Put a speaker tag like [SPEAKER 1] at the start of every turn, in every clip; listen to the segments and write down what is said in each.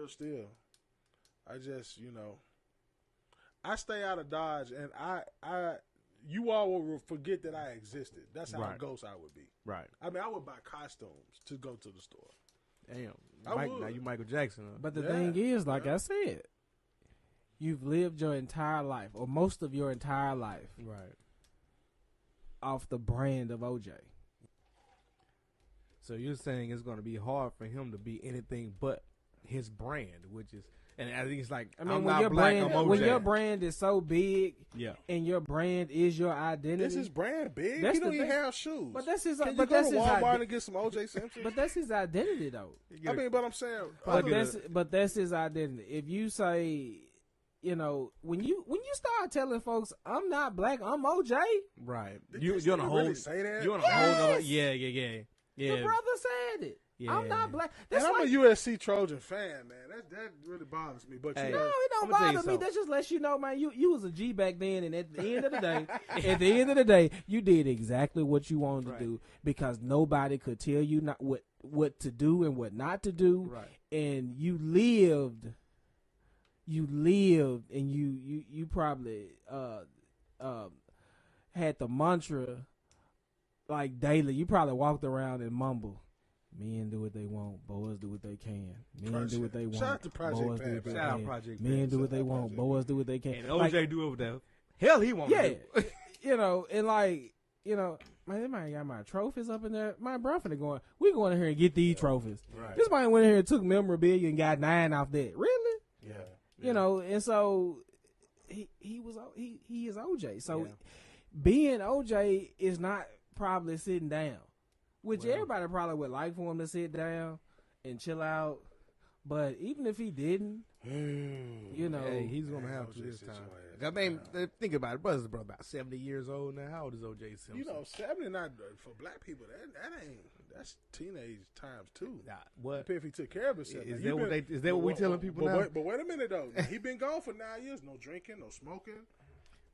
[SPEAKER 1] still. I just, I stay out of Dodge, and you all will forget that I existed. That's how a ghost I would be.
[SPEAKER 2] Right.
[SPEAKER 1] I mean, I would buy costumes to go to the store.
[SPEAKER 2] Damn. Now you Michael Jackson. Huh?
[SPEAKER 3] But the thing is, like I said, you've lived your entire life, or most of your entire life,
[SPEAKER 2] right, off
[SPEAKER 3] the brand of OJ.
[SPEAKER 2] So you're saying it's going to be hard for him to be anything but his brand, which is, and I think it's like, I mean, when
[SPEAKER 3] your brand is so big, and your brand is your identity.
[SPEAKER 1] This is brand big. He don't even have shoes.
[SPEAKER 3] But that's his.
[SPEAKER 1] Can you go to Walmart and get some OJ Simpson?
[SPEAKER 3] But that's his identity, though.
[SPEAKER 1] I mean, but I'm saying,
[SPEAKER 3] but that's his identity. If you say, when you start telling folks, I'm not black, I'm OJ.
[SPEAKER 2] Right.
[SPEAKER 1] You're on a whole. Really say that?
[SPEAKER 2] You're on a whole other. Yeah.
[SPEAKER 3] The brother said it. Yeah. I'm not black.
[SPEAKER 1] And I'm a USC Trojan fan, man. That really bothers me. But
[SPEAKER 3] no, it don't bother me. That just lets you know, man. You was a G back then, and at the end of the day, you did exactly what you wanted to do because nobody could tell you not what to do and what not to do.
[SPEAKER 2] Right.
[SPEAKER 3] And you lived, and you probably had the mantra like daily. You probably walked around and mumbled. Men do what they want, boys do what they can. Men do what they want,
[SPEAKER 1] shout out to Project
[SPEAKER 3] boys do what they
[SPEAKER 2] Shout out
[SPEAKER 3] can.
[SPEAKER 2] Project
[SPEAKER 3] Men do what they want, boys do what they can.
[SPEAKER 2] And OJ do what the hell he wants to do.
[SPEAKER 3] And man, they might got my trophies up in there. My brother we going in here and get these trophies.
[SPEAKER 1] Right.
[SPEAKER 3] This man went in here and took memorabilia and got 9 off that. Really?
[SPEAKER 1] Yeah.
[SPEAKER 3] And so he is OJ. So being OJ is not probably sitting down. Which everybody probably would like for him to sit down and chill out. But even if he didn't,
[SPEAKER 2] hey, he's going to have to this time. I mean, think about it. Brother's about 70 years old now. How old is O.J. Simpson?
[SPEAKER 1] 70 not for black people. That's teenage times too.
[SPEAKER 2] What?
[SPEAKER 1] If he took care of himself.
[SPEAKER 2] Is that what we telling people now?
[SPEAKER 1] But wait a minute though. He been gone for 9 years. No drinking, no smoking.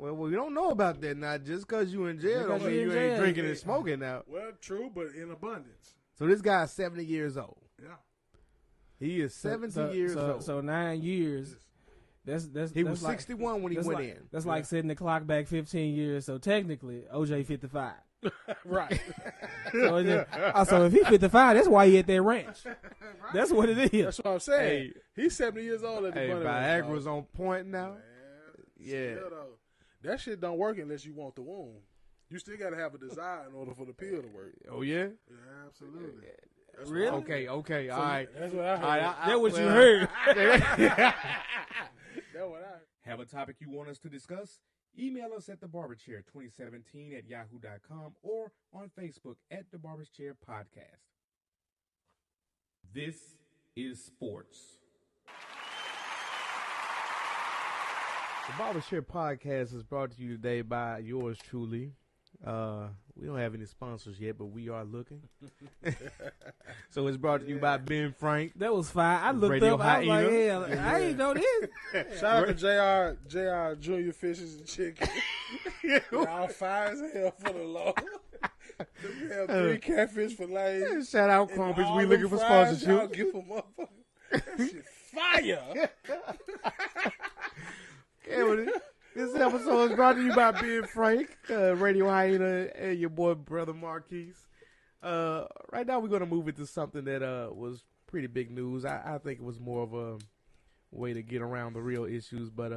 [SPEAKER 2] Well, we don't know about that now. Just because you in jail don't mean you ain't drinking and smoking now.
[SPEAKER 1] Well, true, but in abundance.
[SPEAKER 2] So this guy's 70 years old.
[SPEAKER 1] Yeah.
[SPEAKER 2] He is 70 years old.
[SPEAKER 3] So 9 years.
[SPEAKER 2] He was 61 when he went in.
[SPEAKER 3] That's like setting the clock back 15 years. So technically, OJ 55.
[SPEAKER 1] Right.
[SPEAKER 3] So if he 55, that's why he at that ranch. Right. That's what it is.
[SPEAKER 1] That's what I'm saying. He's 70 years old at the money.
[SPEAKER 2] Viagra's on point now.
[SPEAKER 1] Man,
[SPEAKER 2] yeah.
[SPEAKER 1] That shit don't work unless you want the womb. You still got to have a desire in order for the pill to work.
[SPEAKER 2] Oh, yeah?
[SPEAKER 1] Yeah, absolutely. That's
[SPEAKER 3] really?
[SPEAKER 2] Okay. All right.
[SPEAKER 1] That's what I heard.
[SPEAKER 3] That's what you heard.
[SPEAKER 1] That's what I heard.
[SPEAKER 2] Have a topic you want us to discuss? Email us at DaBarbersChair2017@yahoo.com or on Facebook at DaBarbersChair Podcast. This is sports. The Barbershare Podcast is brought to you today by yours truly. We don't have any sponsors yet, but we are looking. So it's brought to you by Ben Frank.
[SPEAKER 3] That was fine. I looked up. I was like, hell, I ain't know this.
[SPEAKER 1] Shout out to JR Junior Fishes and Chicken. Y'all fine as hell for the law. We have 3 catfish fillets.
[SPEAKER 2] Shout out Crumpets. We looking for sponsorship.
[SPEAKER 1] Y'all give them motherfucker. That shit fire.
[SPEAKER 2] This episode is brought to you by Ben Frank, Radio Hyena, and your boy, brother Marquis. Right now, we're going to move into something that was pretty big news. I think it was more of a way to get around the real issues, but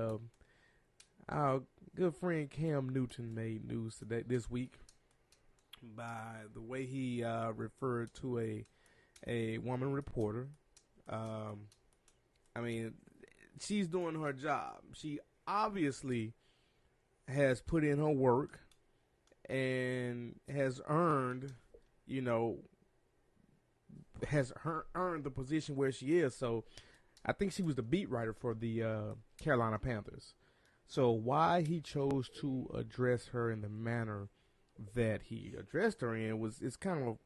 [SPEAKER 2] our good friend Cam Newton made news this week by the way he referred to a woman reporter. I mean, she's doing her job. She obviously has put in her work and has earned, earned the position where she is. So I think she was the beat writer for the Carolina Panthers. So why he chose to address her in the manner that he addressed her in is kind of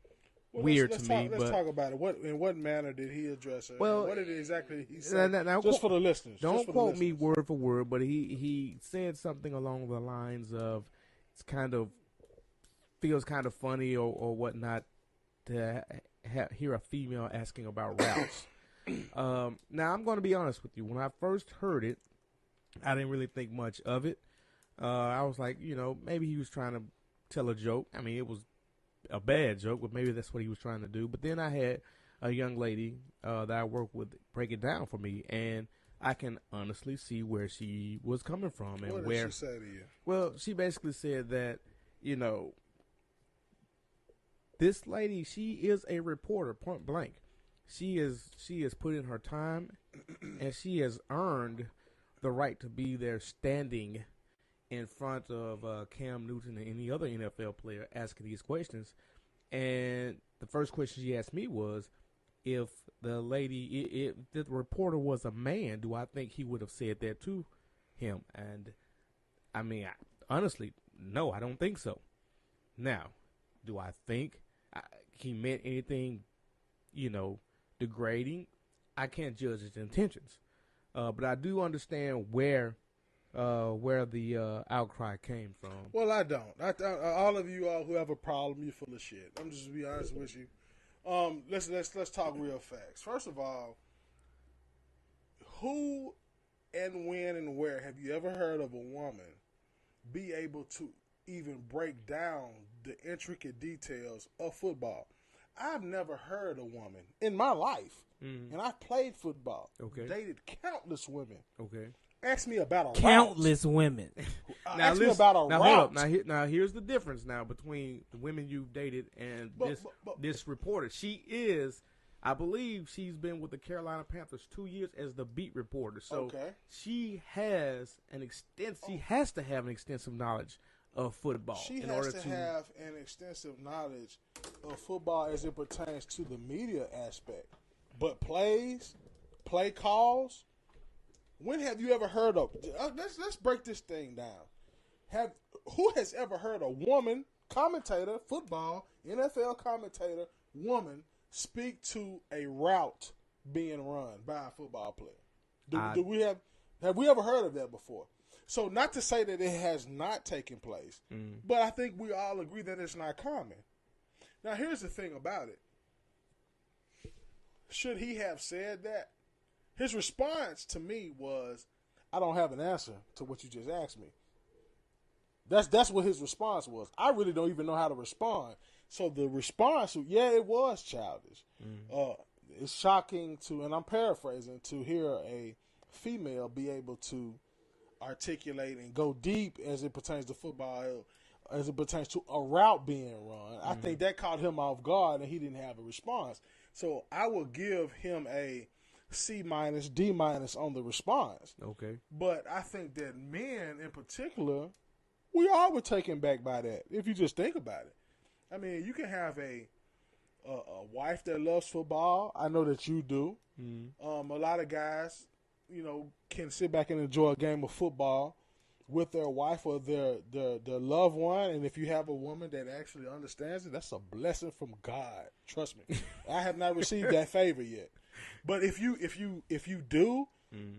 [SPEAKER 2] weird to me.
[SPEAKER 1] Let's talk about it. In what manner did he address her?
[SPEAKER 2] Well,
[SPEAKER 1] what did exactly he say? Just for the listeners.
[SPEAKER 2] Don't quote me word for word, but he said something along the lines of feels kind of funny or whatnot to hear a female asking about routes. Now, I'm going to be honest with you. When I first heard it, I didn't really think much of it. I was like, maybe he was trying to tell a joke. I mean, it was a bad joke, but maybe that's what he was trying to do. But then I had a young lady that I work with break it down for me, and I can honestly see where she was coming from. And
[SPEAKER 1] what did she say to you?
[SPEAKER 2] Well, she basically said that, this lady, she is a reporter, point blank. She has put in her time, and she has earned the right to be there standing in front of Cam Newton and any other NFL player asking these questions. And the first question she asked me was, if the reporter was a man, do I think he would have said that to him? And I mean, honestly, no, I don't think so. Now, do I think he meant anything, degrading? I can't judge his intentions, but I do understand where the outcry came from.
[SPEAKER 1] Well, I don't. All of you all who have a problem, you're full of shit. I'm just gonna be honest with you. Let's talk real facts. First of all, who and when and where have you ever heard of a woman be able to even break down the intricate details of football? I've never heard a woman in my life, and I've played football, dated countless women.
[SPEAKER 2] Okay.
[SPEAKER 1] Ask me about a
[SPEAKER 3] countless women.
[SPEAKER 1] Ask me about a route.
[SPEAKER 2] Now here's the difference now between the women you've dated and this reporter. She is, I believe, she's been with the Carolina Panthers 2 years as the beat reporter. So she has she has to have an extensive knowledge of football.
[SPEAKER 1] She has to have an extensive knowledge of football as it pertains to the media aspect. But play calls. When have you ever heard of? Let's break this thing down. Who has ever heard a woman commentator, football, NFL commentator, woman speak to a route being run by a football player? Have we ever heard of that before? So not to say that it has not taken place, but I think we all agree that it's not common. Now, here's the thing about it. Should he have said that? His response to me was, I don't have an answer to what you just asked me. That's what his response was. I really don't even know how to respond. So the response, it was childish. It's shocking and I'm paraphrasing, to hear a female be able to articulate and go deep as it pertains to football, as it pertains to a route being run. I think that caught him off guard, and he didn't have a response. So I will give him a C-, D- on the response.
[SPEAKER 2] Okay.
[SPEAKER 1] But I think that men in particular, we all were taken back by that, if you just think about it. I mean, you can have a wife that loves football. I know that you do. A lot of guys, can sit back and enjoy a game of football with their wife or their loved one. And if you have a woman that actually understands it, that's a blessing from God. Trust me. I have not received that favor yet. But if you do,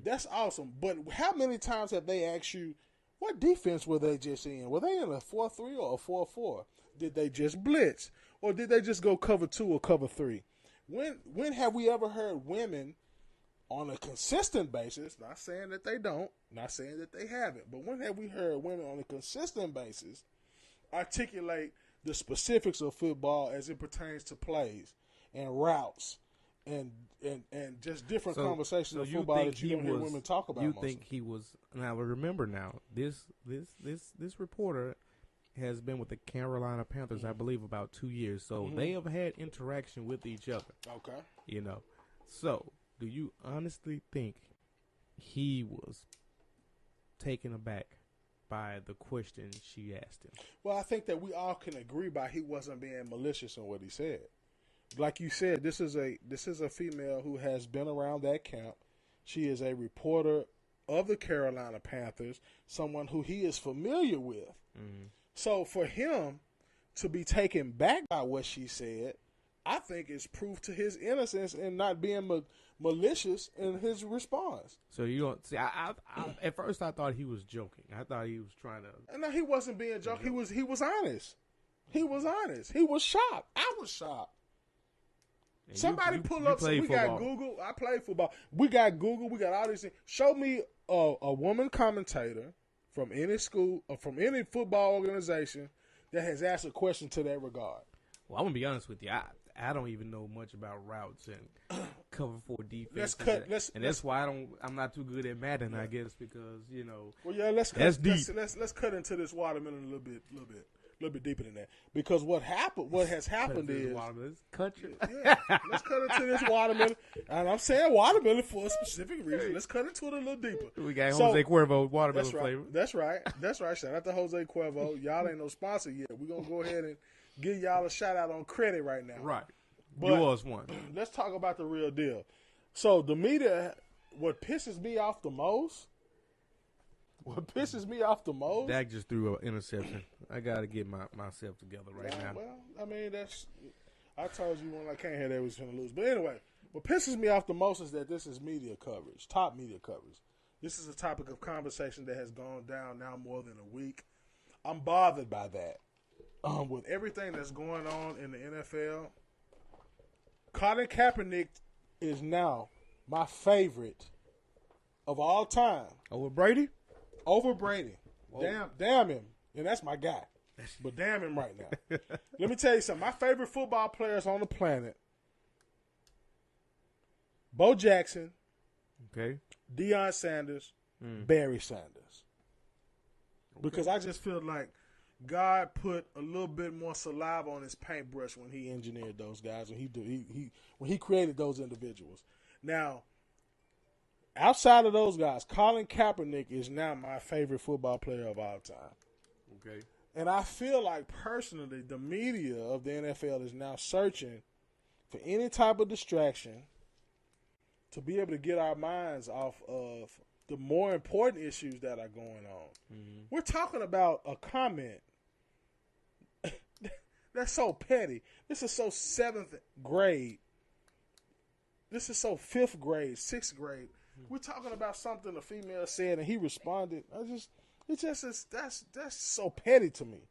[SPEAKER 1] that's awesome. But how many times have they asked you, what defense were they just in? Were they in a 4-3 or a 4-4? Did they just blitz? Or did they just go cover 2 or cover 3? When have we ever heard women on a consistent basis, not saying that they don't, not saying that they haven't, but when have we heard women on a consistent basis articulate the specifics of football as it pertains to plays and routes and just different conversations of football that you don't hear women talk about?
[SPEAKER 2] You think he was? Now remember, this reporter has been with the Carolina Panthers, I believe, about 2 years, so they have had interaction with each other.
[SPEAKER 1] Okay.
[SPEAKER 2] So do you honestly think he was taken aback by the question she asked him?
[SPEAKER 1] Well, I think that we all can agree by he wasn't being malicious in what he said. Like you said, this is a female who has been around that camp. She is a reporter of the Carolina Panthers, someone who he is familiar with. So for him to be taken back by what she said, I think is proof to his innocence and not being malicious in his response.
[SPEAKER 2] So you don't see? I at first I thought he was joking. I thought he was trying to.
[SPEAKER 1] No, he wasn't being joking. He was honest. He was honest. He was shocked. I was shocked. Somebody pull up. We got Google. I play football. We got Google. We got all these things. Show me a woman commentator from any school or from any football organization that has asked a question to that regard.
[SPEAKER 2] Well, I'm gonna be honest with you. I don't even know much about routes and cover for defense. That's why I'm not too good at Madden. I guess because
[SPEAKER 1] Well, yeah. Let's cut into this watermelon a little bit deeper than that, because what has happened is
[SPEAKER 2] let's cut
[SPEAKER 1] into this watermelon, and I'm saying watermelon for a specific reason. Let's cut into it a little deeper.
[SPEAKER 2] We got Jose Cuervo watermelon flavor.
[SPEAKER 1] That's right. Shout out to Jose Cuervo. Y'all ain't no sponsor yet. We're gonna go ahead and give y'all a shout out on credit right now.
[SPEAKER 2] Right.
[SPEAKER 1] But
[SPEAKER 2] yours one.
[SPEAKER 1] Let's talk about the real deal. So the media, what pisses me off the most.
[SPEAKER 2] Dak just threw an interception. I got to get myself together now.
[SPEAKER 1] Well, I mean, I told you when I came here they was going to lose. But anyway, what pisses me off the most is that this is media coverage, top media coverage. This is a topic of conversation that has gone down now more than a week. I'm bothered by that. With everything that's going on in the NFL, Colin Kaepernick is now my favorite of all time.
[SPEAKER 2] Over Brady?
[SPEAKER 1] Over Brady. Damn him. And that's my guy. But damn him right now. Let me tell you something. My favorite football players on the planet, Bo Jackson, Deion Sanders, Barry Sanders. Because I just feel like God put a little bit more saliva on his paintbrush when he engineered those guys, when he created those individuals. Now, outside of those guys, Colin Kaepernick is now my favorite football player of all time.
[SPEAKER 2] Okay.
[SPEAKER 1] And I feel like, personally, the media of the NFL is now searching for any type of distraction to be able to get our minds off of the more important issues that are going on. Mm-hmm. We're talking about a comment that's so petty. This is so 7th grade. This is so 5th grade, 6th grade. We're talking about something a female said and he responded. That's so petty to me.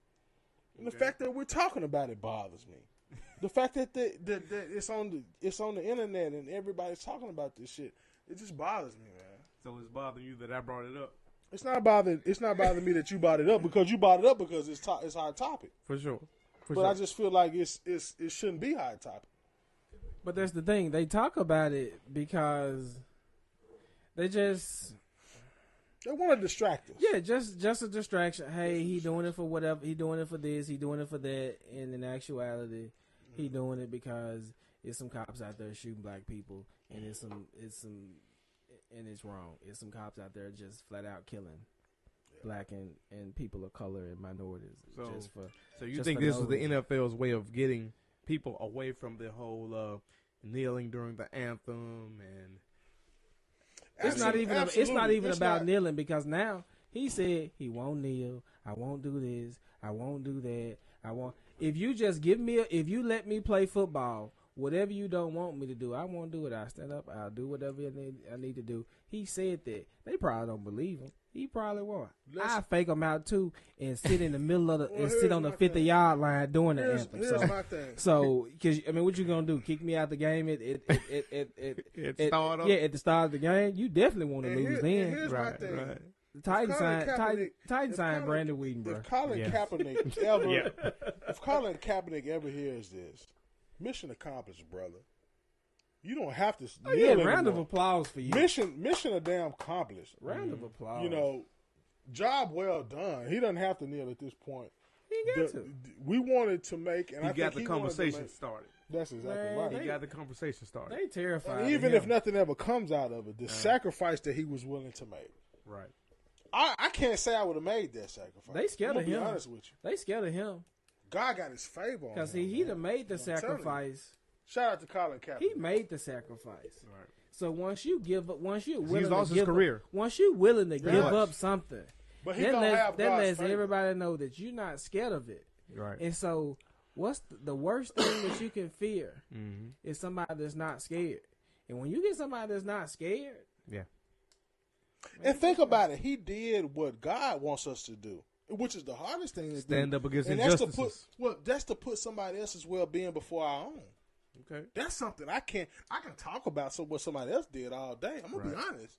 [SPEAKER 1] And the fact that we're talking about it bothers me. The fact that it's on the internet and everybody's talking about this shit, it just bothers me, man.
[SPEAKER 2] So it's bothering you that I brought it up?
[SPEAKER 1] It's not bothering me that you brought it up, because you brought it up because it's hot topic.
[SPEAKER 2] For sure.
[SPEAKER 1] I just feel like it shouldn't be hot topic.
[SPEAKER 3] But that's the thing. They talk about it because they want to distract us. Yeah, just a distraction. Hey, he doing it for whatever. He doing it for this. He doing it for that. And in actuality, he doing it because it's some cops out there shooting black people, and it's wrong. It's some cops out there just flat out killing black and people of color and minorities.
[SPEAKER 2] So you think this is the NFL's way of getting people away from the whole kneeling during the anthem? And
[SPEAKER 3] it's not even about kneeling, because now he said he won't kneel. I won't do this. I won't do that. If you just if you let me play football, whatever you don't want me to do, I won't do it. I'll stand up. I'll do whatever I need to do. He said that. They probably don't believe him. He probably won't. I fake him out too and sit in the middle of sit on the 50-yard line doing the anthem.
[SPEAKER 1] Here's my thing.
[SPEAKER 3] So, because what you gonna do? Kick me out the game at the start of the game? You definitely want to lose then.
[SPEAKER 1] Here's my thing.
[SPEAKER 2] Right.
[SPEAKER 3] The Titans signed Brandon Whedon, bro.
[SPEAKER 1] If Colin Kaepernick ever hears this, mission accomplished, brother. You don't have to.
[SPEAKER 3] Round of applause for you.
[SPEAKER 1] Mission a damn accomplished.
[SPEAKER 3] Round of applause.
[SPEAKER 1] Job well done. He doesn't have to kneel at this point.
[SPEAKER 3] He got to.
[SPEAKER 1] We wanted to make, and
[SPEAKER 2] he got the conversation started.
[SPEAKER 1] That's exactly right.
[SPEAKER 2] He got the conversation started.
[SPEAKER 3] They terrified.
[SPEAKER 1] And even if nothing ever comes out of it, the sacrifice that he was willing to make.
[SPEAKER 2] Right.
[SPEAKER 1] I can't say I would have made that sacrifice.
[SPEAKER 3] They scared of him.
[SPEAKER 1] Be honest with you.
[SPEAKER 3] They scared of him.
[SPEAKER 1] God got his favor on him.
[SPEAKER 3] Because he'd have made the sacrifice.
[SPEAKER 1] Shout out to Colin Kaepernick.
[SPEAKER 3] He made the sacrifice.
[SPEAKER 2] Right.
[SPEAKER 3] So once you're willing
[SPEAKER 2] he's lost his career.
[SPEAKER 3] Once you're willing to give up something,
[SPEAKER 1] but
[SPEAKER 3] that lets everybody know that you're not scared of it.
[SPEAKER 2] Right.
[SPEAKER 3] And so, what's the worst thing that you can fear is somebody that's not scared. And when you get somebody that's not scared,
[SPEAKER 1] and think about it, he did what God wants us to do, which is the hardest thing to
[SPEAKER 2] stand
[SPEAKER 1] do.
[SPEAKER 2] up against
[SPEAKER 1] and
[SPEAKER 2] injustices.
[SPEAKER 1] That's to put somebody else's well-being before our own.
[SPEAKER 2] Okay.
[SPEAKER 1] That's something I can talk about what somebody else did all day. I'm gonna be honest.